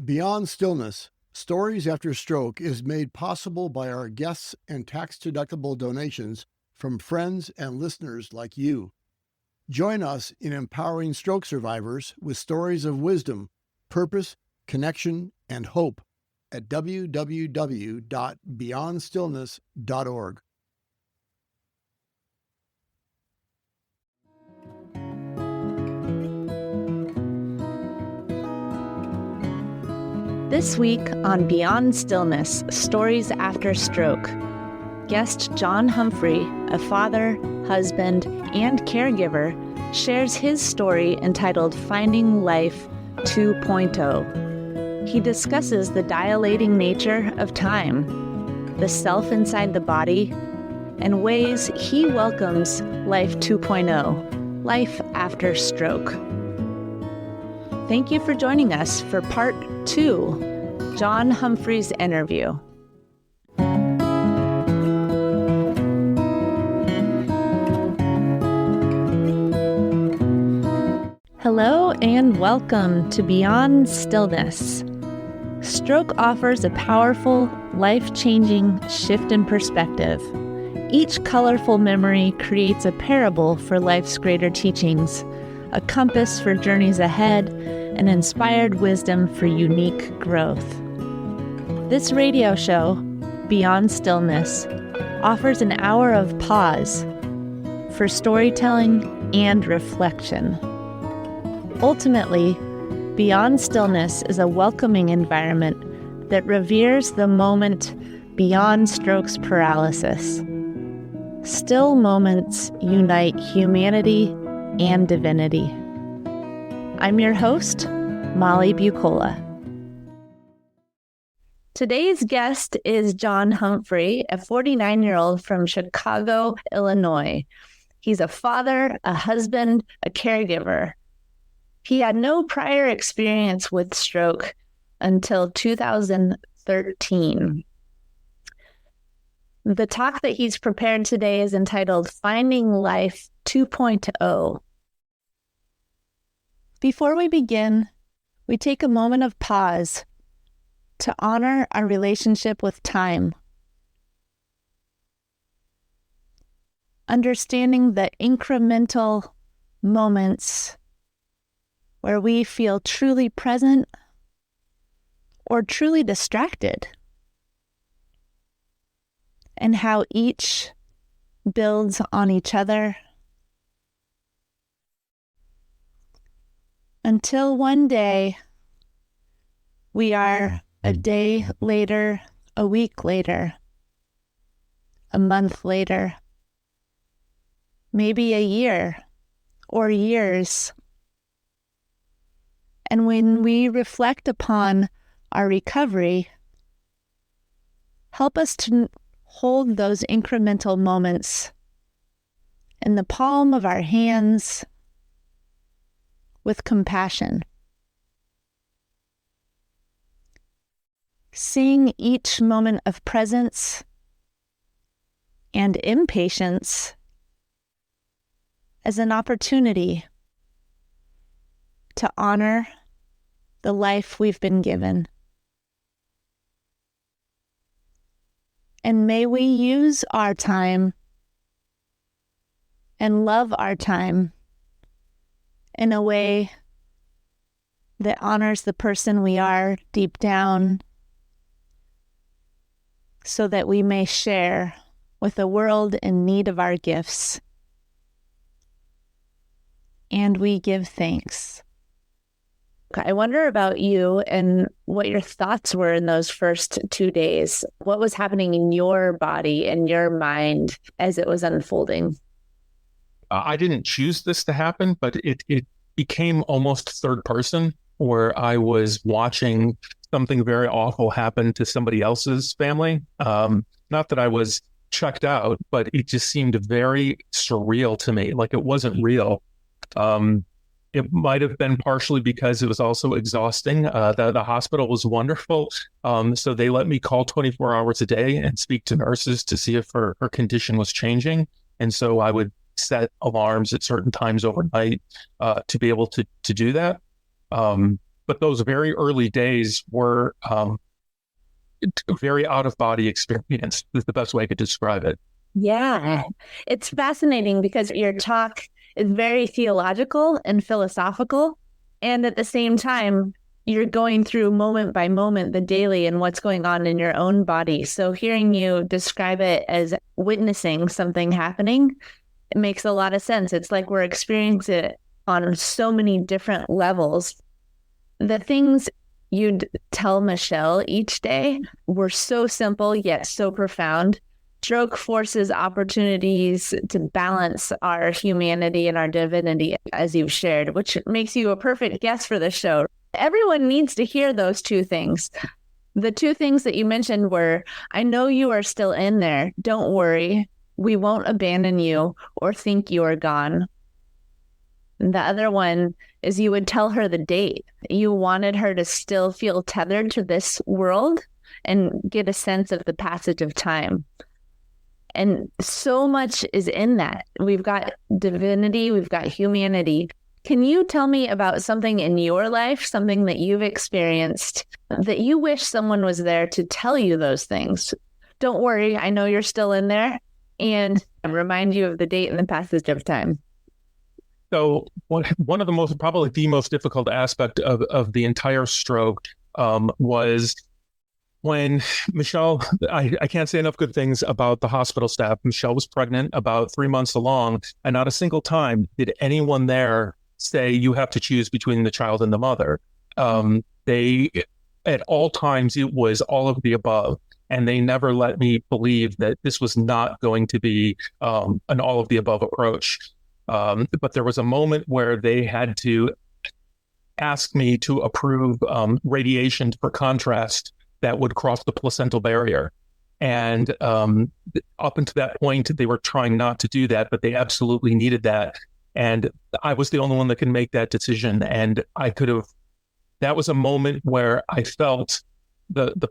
Beyond Stillness, Stories After Stroke is made possible by our guests and tax-deductible donations from friends and listeners like you. Join us in empowering stroke survivors with stories of wisdom, purpose, connection, and hope at www.beyondstillness.org. This week on Beyond Stillness, Stories After Stroke, guest John Humphrey, a father, husband, and caregiver, shares his story entitled Finding Life 2.0. He discusses the dilating nature of time, the self inside the body, and ways he welcomes Life 2.0, life after stroke. Thank you for joining us for part 2, John Humphrey's interview. Hello and welcome to Beyond Stillness. Stroke offers a powerful, life-changing shift in perspective. Each colorful memory creates a parable for life's greater teachings, a compass for journeys ahead, and inspired wisdom for unique growth. This radio show, Beyond Stillness, offers an hour of pause for storytelling and reflection. Ultimately, Beyond Stillness is a welcoming environment that reveres the moment beyond stroke's paralysis. Still moments unite humanity and divinity. I'm your host, Molly Bucola. Today's guest is John Humphrey, a 49-year-old from Chicago, Illinois. He's a father, a husband, a caregiver. He had no prior experience with stroke until 2013. The talk that he's prepared today is entitled Finding Life 2.0. Before we begin, we take a moment of pause to honor our relationship with time. Understanding the incremental moments where we feel truly present or truly distracted, and how each builds on each other until one day we are a day later, a week later, a month later, maybe a year or years. And when we reflect upon our recovery, help us to hold those incremental moments in the palm of our hands with compassion. Seeing each moment of presence and impatience as an opportunity to honor the life we've been given. And may we use our time and love our time in a way that honors the person we are deep down, so that we may share with a world in need of our gifts. And we give thanks. I wonder about you and what your thoughts were in those first 2 days. What was happening in your body and your mind as it was unfolding? I didn't choose this to happen, but it became almost third person, where I was watching something very awful happen to somebody else's family. Not that I was checked out, but it just seemed very surreal to me, like it wasn't real. It might have been partially because it was also exhausting. The hospital was wonderful. So they let me call 24 hours a day and speak to nurses to see if her condition was changing. And so I would set alarms at certain times overnight to be able to do that. but those very early days were very out of body experience is the best way I could describe it. Yeah, it's fascinating because your talk is very theological and philosophical. And at the same time, you're going through moment by moment the daily and what's going on in your own body. So hearing you describe it as witnessing something happening, it makes a lot of sense. It's like we're experiencing it on so many different levels. The things you'd tell Michelle each day were so simple, yet so profound. Stroke forces opportunities to balance our humanity and our divinity, as you've shared, which makes you a perfect guest for the show. Everyone needs to hear those two things. The two things that you mentioned were, I know you are still in there. Don't worry. We won't abandon you or think you are gone. And the other one is you would tell her the date. You wanted her to still feel tethered to this world and get a sense of the passage of time. And so much is in that. We've got divinity, we've got humanity. Can you tell me about something in your life, something that you've experienced that you wish someone was there to tell you those things? Don't worry, I know you're still in there, and remind you of the date and the passage of time. So one of the most, probably the most difficult aspect of the entire stroke was when Michelle, I can't say enough good things about the hospital staff. Michelle was pregnant about 3 months along, and not a single time did anyone there say you have to choose between the child and the mother. They, at all times, it was all of the above. And they never let me believe that this was not going to be an all of the above approach. But there was a moment where they had to ask me to approve radiation for contrast that would cross the placental barrier. And up until that point, they were trying not to do that, but they absolutely needed that. And I was the only one that could make that decision. And that was a moment where I felt the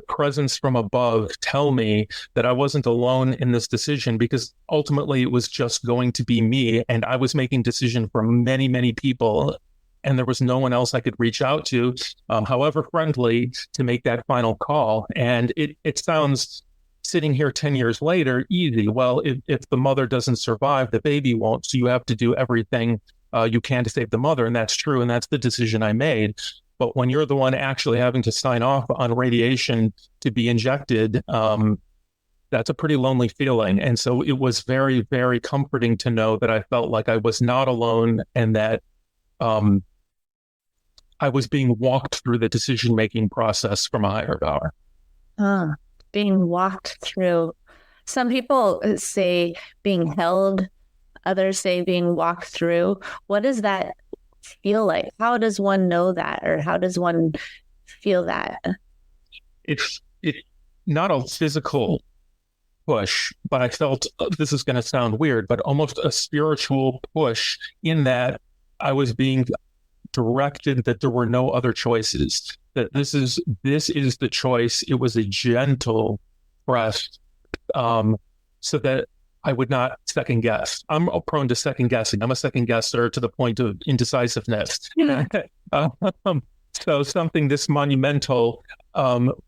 presence from above tell me that I wasn't alone in this decision, because ultimately it was just going to be me. And I was making decision for many, many people. And there was no one else I could reach out to, however friendly, to make that final call. And it sounds, sitting here 10 years later, easy. Well, if the mother doesn't survive, the baby won't. So you have to do everything you can to save the mother. And that's true. And that's the decision I made. But when you're the one actually having to sign off on radiation to be injected, that's a pretty lonely feeling. And so it was very, very comforting to know that I felt like I was not alone, and that I was being walked through the decision-making process from a higher power. Being walked through. Some people say being held, others say being walked through. What does that feel like? How does one know that, or how does one feel that? It's not a physical push, but I felt, this is going to sound weird, but almost a spiritual push, in that I was being directed that there were no other choices, that this is the choice. It was a gentle press, so that I would not second guess. I'm prone to second guessing. I'm a second guesser to the point of indecisiveness. So something this monumental,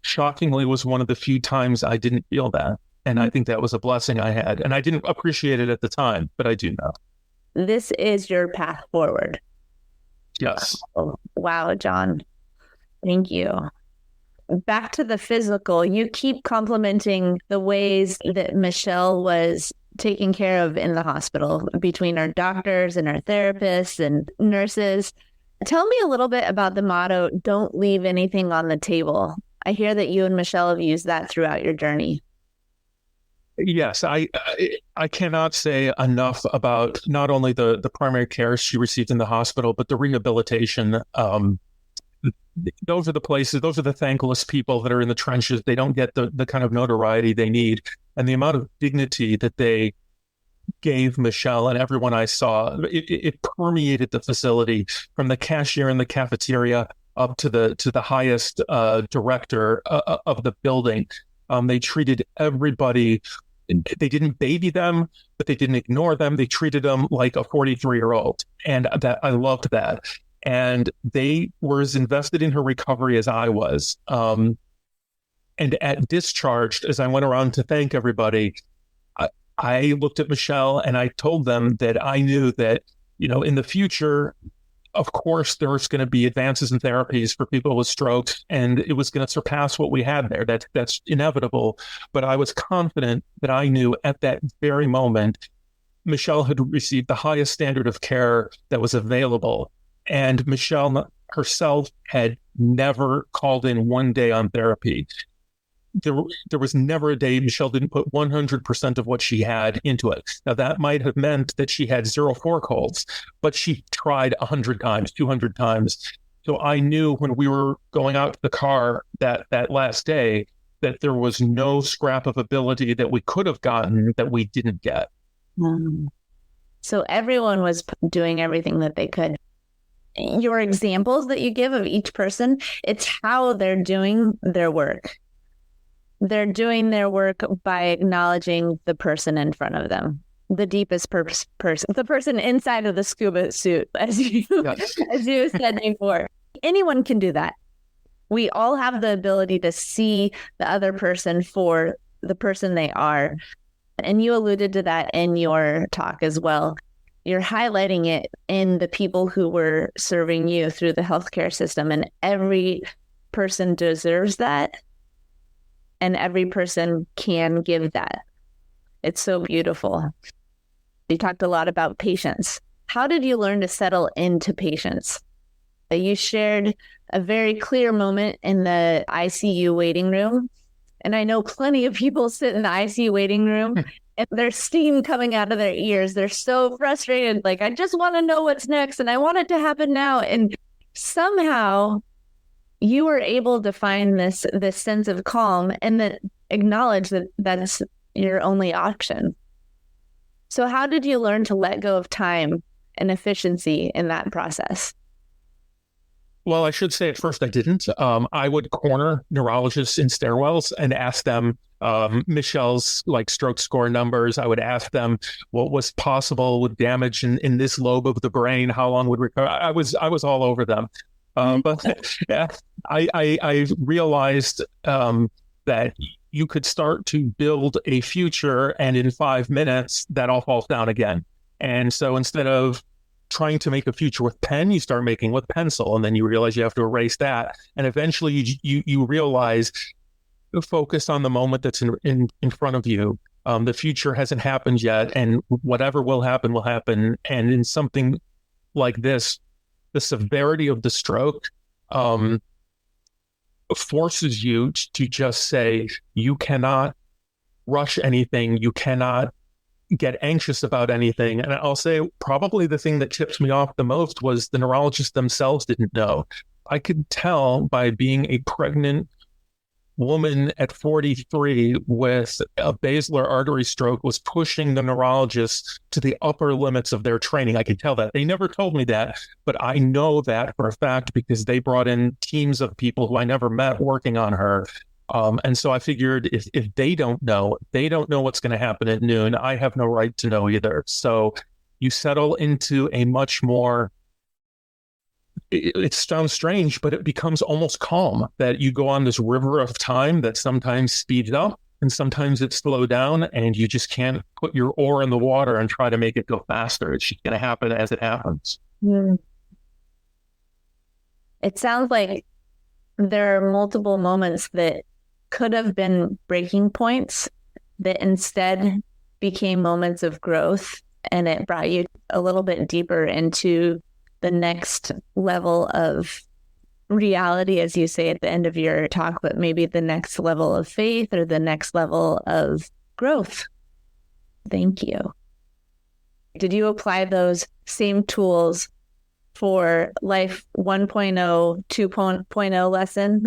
shockingly, was one of the few times I didn't feel that. And I think that was a blessing I had. And I didn't appreciate it at the time, but I do now. This is your path forward. Yes. Wow, John. Thank you. Back to the physical, you keep complimenting the ways that Michelle was taken care of in the hospital, between our doctors and our therapists and nurses. Tell me a little bit about the motto, don't leave anything on the table. I hear that you and Michelle have used that throughout your journey. Yes, I cannot say enough about not only the primary care she received in the hospital, but the rehabilitation. Those are the places, those are the thankless people that are in the trenches. They don't get the kind of notoriety they need. And the amount of dignity that they gave Michelle and everyone I saw, it permeated the facility, from the cashier in the cafeteria up to the highest director of the building. They treated everybody. They didn't baby them, but they didn't ignore them. They treated them like a 43-year-old. And that I loved that. and they were as invested in her recovery as I was. And at discharged, as I went around to thank everybody, I looked at Michelle and I told them that I knew that, in the future, of course, there's going to be advances in therapies for people with strokes, and it was going to surpass what we had there. That's inevitable. But I was confident that I knew at that very moment, Michelle had received the highest standard of care that was available. And Michelle herself had never called in one day on therapy. There was never a day Michelle didn't put 100% of what she had into it. Now, that might have meant that she had 0 fork holds, but she tried 100 times, 200 times. So I knew when we were going out to the car that last day that there was no scrap of ability that we could have gotten that we didn't get. So everyone was doing everything that they could. Your examples that you give of each person, it's how they're doing their work. They're doing their work by acknowledging the person in front of them, the deepest person, the person inside of the scuba suit, as you said before. Anyone can do that. We all have the ability to see the other person for the person they are. And you alluded to that in your talk as well. You're highlighting it in the people who were serving you through the healthcare system, and every person deserves that. And every person can give that. It's so beautiful. You talked a lot about patience. How did you learn to settle into patience? You shared a very clear moment in the ICU waiting room. And I know plenty of people sit in the ICU waiting room and there's steam coming out of their ears. They're so frustrated. Like, I just want to know what's next and I want it to happen now. And somehow you were able to find this sense of calm and then acknowledge that that's your only option. So how did you learn to let go of time and efficiency in that process? Well, I should say at first I didn't. I would corner neurologists in stairwells and ask them Michelle's stroke score numbers. I would ask them what was possible with damage in this lobe of the brain, how long would recover. I was all over them. But yeah, I realized that you could start to build a future, and in 5 minutes, that all falls down again. And so instead of trying to make a future with pen, you start making with pencil, and then you realize you have to erase that. And eventually, you realize, focus on the moment that's in front of you. The future hasn't happened yet, and whatever will happen will happen. And in something like this, the severity of the stroke forces you to just say, you cannot rush anything. You cannot get anxious about anything. And I'll say probably the thing that tipped me off the most was the neurologists themselves didn't know. I could tell by being a pregnant woman at 43 with a basilar artery stroke was pushing the neurologists to the upper limits of their training. I could tell that. They never told me that, but I know that for a fact because they brought in teams of people who I never met working on her. And so I figured if they don't know what's going to happen at noon, I have no right to know either. So you settle into a much more, it sounds strange, but it becomes almost calm, that you go on this river of time that sometimes speeds up and sometimes it slowed down, and you just can't put your oar in the water and try to make it go faster. It's just going to happen as it happens. It sounds like there are multiple moments that could have been breaking points that instead became moments of growth, and it brought you a little bit deeper into the next level of reality, as you say at the end of your talk, but maybe the next level of faith or the next level of growth. Thank you. Did you apply those same tools for life 1.0, 2.0 lesson?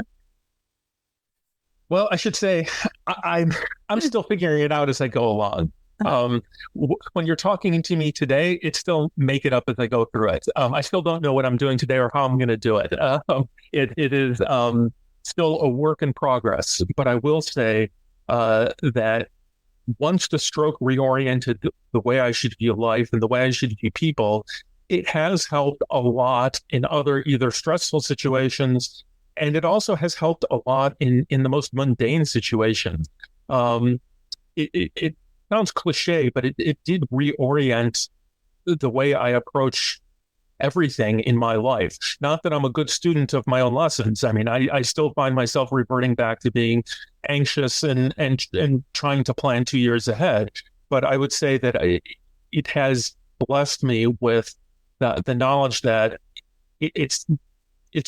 Well, I should say I'm still figuring it out as I go along. When you're talking to me today, it's still make it up as I go through it. I still don't know what I'm doing today or how I'm going to do it. It is still a work in progress, but I will say that once the stroke reoriented the way I should view life and the way I should view people, it has helped a lot in other either stressful situations, and it also has helped a lot in the most mundane situations. It sounds cliche, but it did reorient the way I approach everything in my life. Not that I'm a good student of my own lessons. I mean, I still find myself reverting back to being anxious and trying to plan 2 years ahead. But I would say that it has blessed me with the knowledge that it's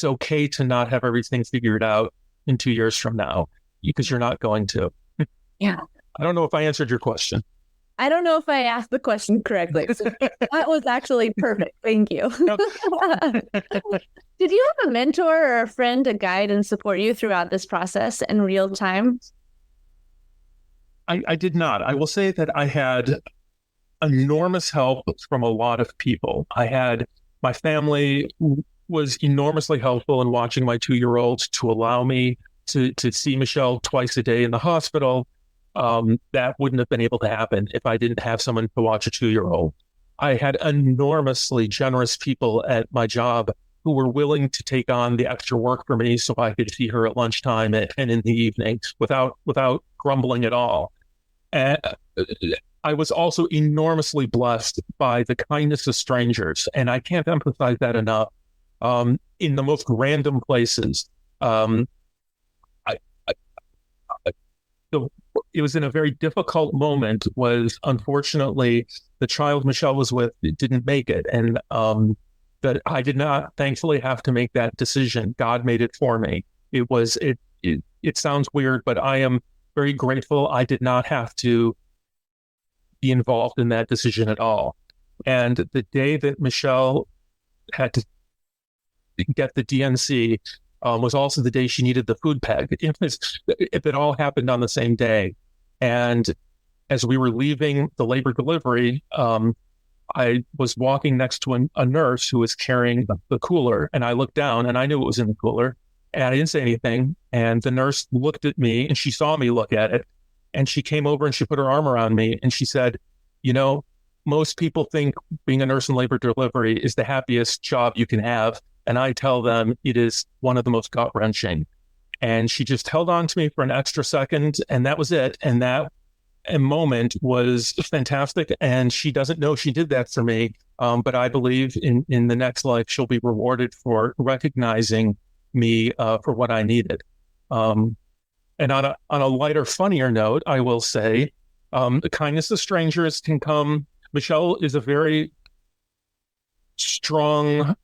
okay to not have everything figured out in 2 years from now, because you're not going to. Yeah. I don't know if I answered your question. I don't know if I asked the question correctly. That was actually perfect. Thank you. Did you have a mentor or a friend to guide and support you throughout this process in real time? I did not. I will say that I had enormous help from a lot of people. My family was enormously helpful in watching my 2-year-old to allow me to see Michelle twice a day in the hospital. That wouldn't have been able to happen if I didn't have someone to watch a 2-year-old. I had enormously generous people at my job who were willing to take on the extra work for me so I could see her at lunchtime and in the evening without grumbling at all. And I was also enormously blessed by the kindness of strangers, and I can't emphasize that enough. In the most random places. It was in a very difficult moment. Was unfortunately the child Michelle was with didn't make it, and that I did not thankfully have to make that decision. God made it for me. It sounds weird, but I am very grateful I did not have to be involved in that decision at all. And the day that Michelle had to get the DNC was also the day she needed the food peg. If it all happened on the same day. And as we were leaving the labor delivery, I was walking next to a nurse who was carrying the cooler, and I looked down and I knew it was in the cooler, and I didn't say anything. And the nurse looked at me and she saw me look at it, and she came over and she put her arm around me and she said, most people think being a nurse in labor delivery is the happiest job you can have. And I tell them it is one of the most gut-wrenching. And she just held on to me for an extra second, and that was it. And that moment was fantastic. And she doesn't know she did that for me. But I believe in the next life, she'll be rewarded for recognizing me for what I needed. And on a lighter, funnier note, I will say the kindness of strangers can come. Michelle is a very strong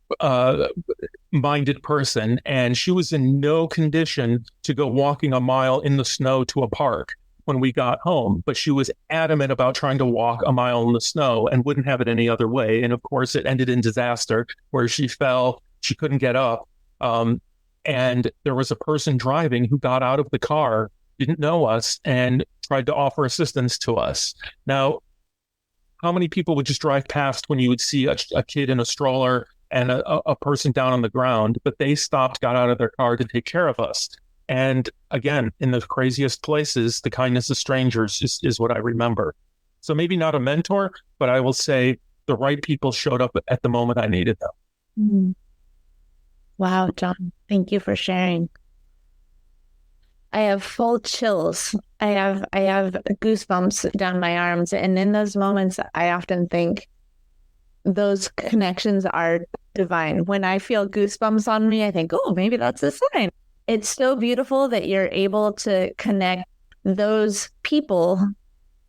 minded person, and she was in no condition to go walking a mile in the snow to a park when we got home, but she was adamant about trying to walk a mile in the snow and wouldn't have it any other way. And of course it ended in disaster where she fell, she couldn't get up, and there was a person driving who got out of the car, didn't know us, and tried to offer assistance to us. Now, how many people would just drive past when you would see a kid in a stroller and a person down on the ground, but they stopped, got out of their car to take care of us. And again, in the craziest places, the kindness of strangers is what I remember. So maybe not a mentor, but I will say the right people showed up at the moment I needed them. Mm-hmm. Wow, John, thank you for sharing. I have full chills. I have goosebumps down my arms. And in those moments, I often think those connections are divine. When I feel goosebumps on me, I think, oh, maybe that's a sign. It's so beautiful that you're able to connect those people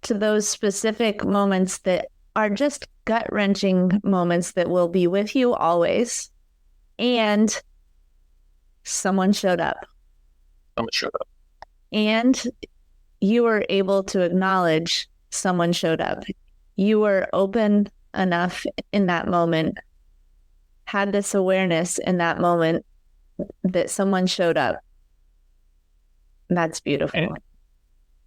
to those specific moments that are just gut-wrenching moments that will be with you always. And someone showed up. Someone showed up. And you were able to acknowledge someone showed up. You were open enough in that moment, had this awareness in that moment that someone showed up. That's beautiful.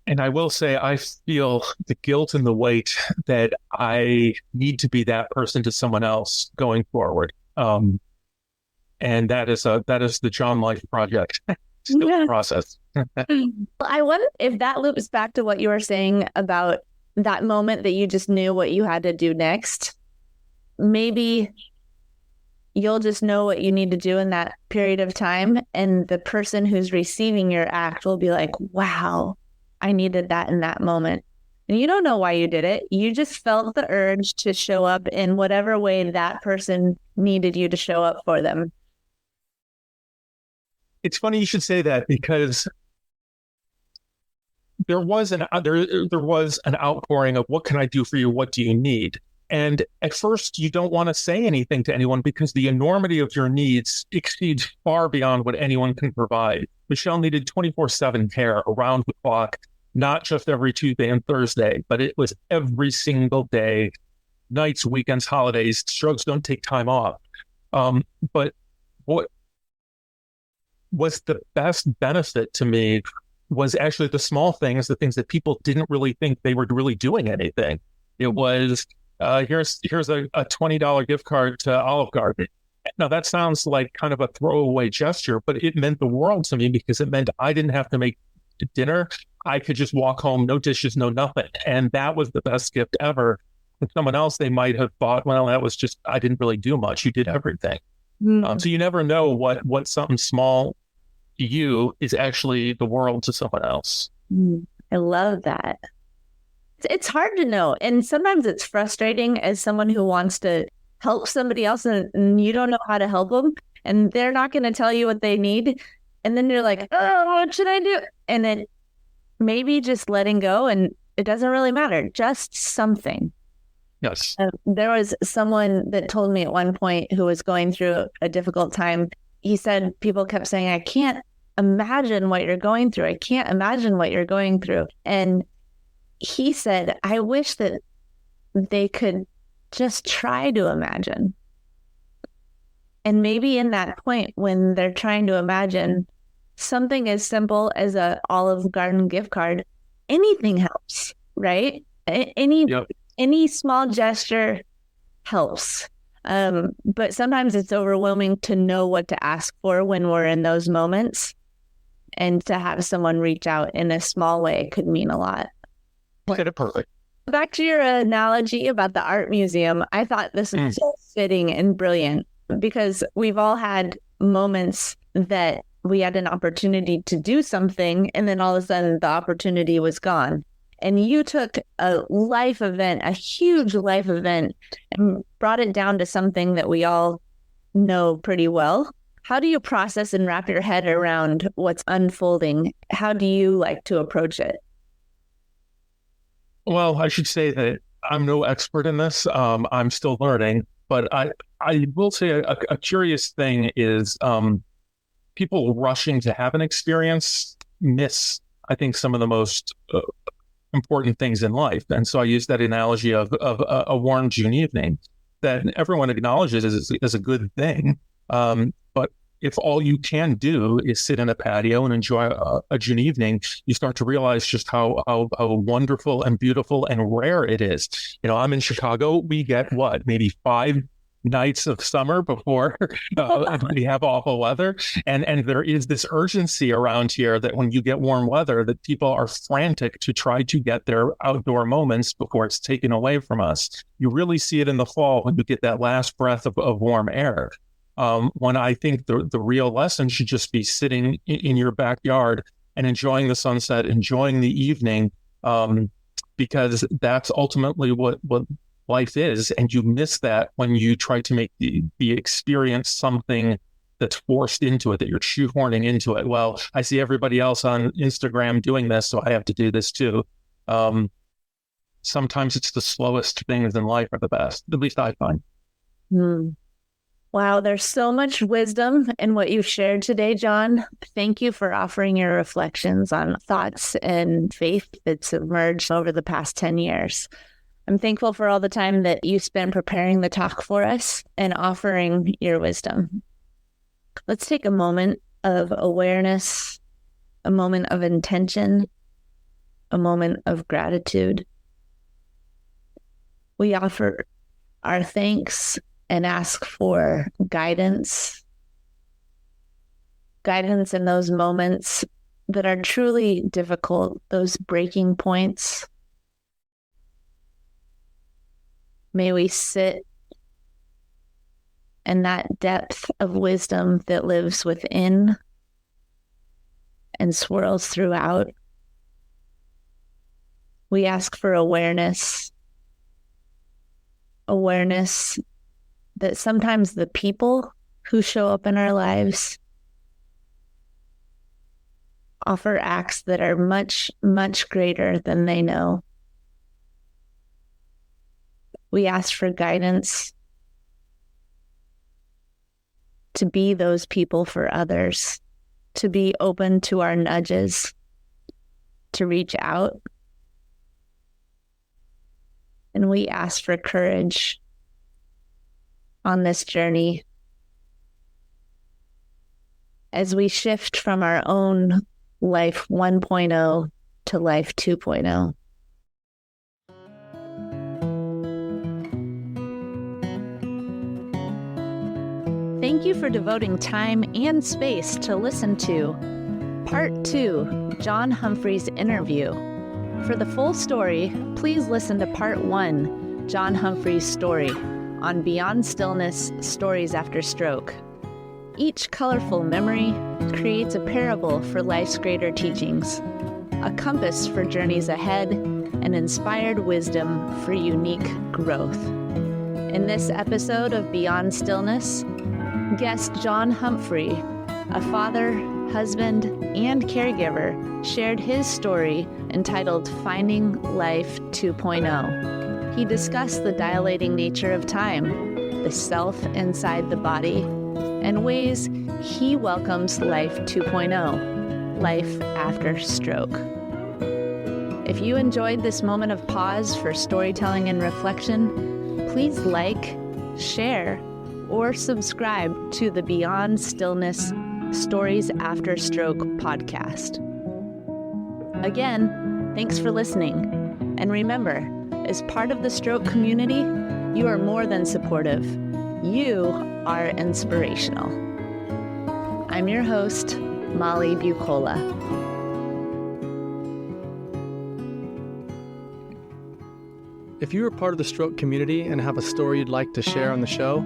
And I will say, I feel the guilt and the weight that I need to be that person to someone else going forward. And that is the John Life Project. Still process. I wonder if that loops back to what you were saying about that moment that you just knew what you had to do next. Maybe you'll just know what you need to do in that period of time. And the person who's receiving your act will be like, wow, I needed that in that moment. And you don't know why you did it. You just felt the urge to show up in whatever way that person needed you to show up for them. It's funny you should say that, because there was an outpouring of, what can I do for you? What do you need? And at first, you don't want to say anything to anyone because the enormity of your needs exceeds far beyond what anyone can provide. Michelle needed 24/7 care around the clock, not just every Tuesday and Thursday, but it was every single day, nights, weekends, holidays. Strokes don't take time off. But what was the best benefit to me was actually the small things, the things that people didn't really think they were really doing anything. It was, here's a $20 gift card to Olive Garden. Now, that sounds like kind of a throwaway gesture, but it meant the world to me, because it meant I didn't have to make dinner. I could just walk home, no dishes, no nothing. And that was the best gift ever. And someone else, they might have thought, well, that was just, I didn't really do much. You did everything. So you never know what something small to you is actually the world to someone else. I love that. It's hard to know. And sometimes it's frustrating as someone who wants to help somebody else and you don't know how to help them. And they're not going to tell you what they need. And then you're like, oh, what should I do? And then maybe just letting go, and it doesn't really matter. Just something. Yes. There was someone that told me at one point who was going through a difficult time. He said people kept saying, I can't imagine what you're going through. I can't imagine what you're going through. And he said, I wish that they could just try to imagine. And maybe in that point when they're trying to imagine, something as simple as a Olive Garden gift card, anything helps, right? Any small gesture helps. But sometimes it's overwhelming to know what to ask for when we're in those moments. And to have someone reach out in a small way could mean a lot. Played it perfect. Back to your analogy about the art museum, I thought this was so fitting and brilliant, because we've all had moments that we had an opportunity to do something, and then all of a sudden the opportunity was gone. And you took a life event, a huge life event, and brought it down to something that we all know pretty well. How do you process and wrap your head around what's unfolding? How do you like to approach it? Well, I should say that I'm no expert in this. I'm still learning, but I will say a curious thing is people rushing to have an experience miss, I think, some of the most important things in life. And so I use that analogy of a warm June evening that everyone acknowledges is a good thing. But if all you can do is sit in a patio and enjoy a June evening, you start to realize just how wonderful and beautiful and rare it is. You know, I'm in Chicago. We get maybe 5 nights of summer before we have awful weather. And there is this urgency around here that when you get warm weather, that people are frantic to try to get their outdoor moments before it's taken away from us. You really see it in the fall when you get that last breath of warm air. When I think the real lesson should just be sitting in your backyard and enjoying the sunset, enjoying the evening, because that's ultimately what life is. And you miss that when you try to make the experience something that's forced into it, that you're shoehorning into it. Well, I see everybody else on Instagram doing this, so I have to do this too. Sometimes it's the slowest things in life are the best, at least I find. Wow, there's so much wisdom in what you've shared today, John. Thank you for offering your reflections on thoughts and faith that's emerged over the past 10 years. I'm thankful for all the time that you spent preparing the talk for us and offering your wisdom. Let's take a moment of awareness, a moment of intention, a moment of gratitude. We offer our thanks and ask for guidance in those moments that are truly difficult, those breaking points. May we sit and that depth of wisdom that lives within and swirls throughout. We ask for awareness that sometimes the people who show up in our lives offer acts that are much, much greater than they know. We ask for guidance to be those people for others, to be open to our nudges, to reach out. And we ask for courage on this journey as we shift from our own life 1.0 to life 2.0. Thank you for devoting time and space to listen to Part 2, John Humphrey's interview. For the full story, please listen to Part 1, John Humphrey's story, on Beyond Stillness, Stories After Stroke. Each colorful memory creates a parable for life's greater teachings, a compass for journeys ahead, and inspired wisdom for unique growth. In this episode of Beyond Stillness, guest John Humphrey, a father, husband, and caregiver, shared his story entitled Finding Life 2.0. He discussed the dilating nature of time, the self inside the body, and ways he welcomes Life 2.0, life after stroke. If you enjoyed this moment of pause for storytelling and reflection, please like, share, or subscribe to the Beyond Stillness Stories After Stroke podcast. Again, thanks for listening. And remember, as part of the stroke community, you are more than supportive. You are inspirational. I'm your host, Molly Bucola. If you are part of the stroke community and have a story you'd like to share on the show,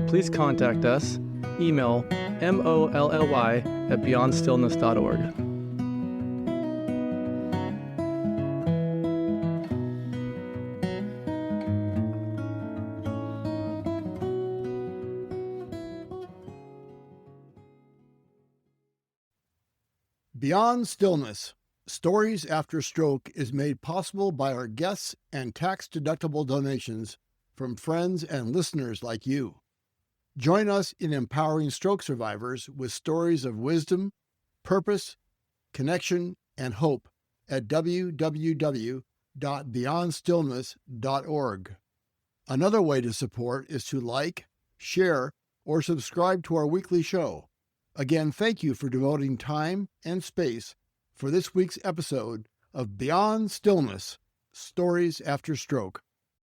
please contact us. Email molly@beyondstillness.org. Beyond Stillness, Stories After Stroke is made possible by our guests and tax-deductible donations from friends and listeners like you. Join us in empowering stroke survivors with stories of wisdom, purpose, connection, and hope at www.beyondstillness.org. Another way to support is to like, share, or subscribe to our weekly show. Again, thank you for devoting time and space for this week's episode of Beyond Stillness, Stories After Stroke.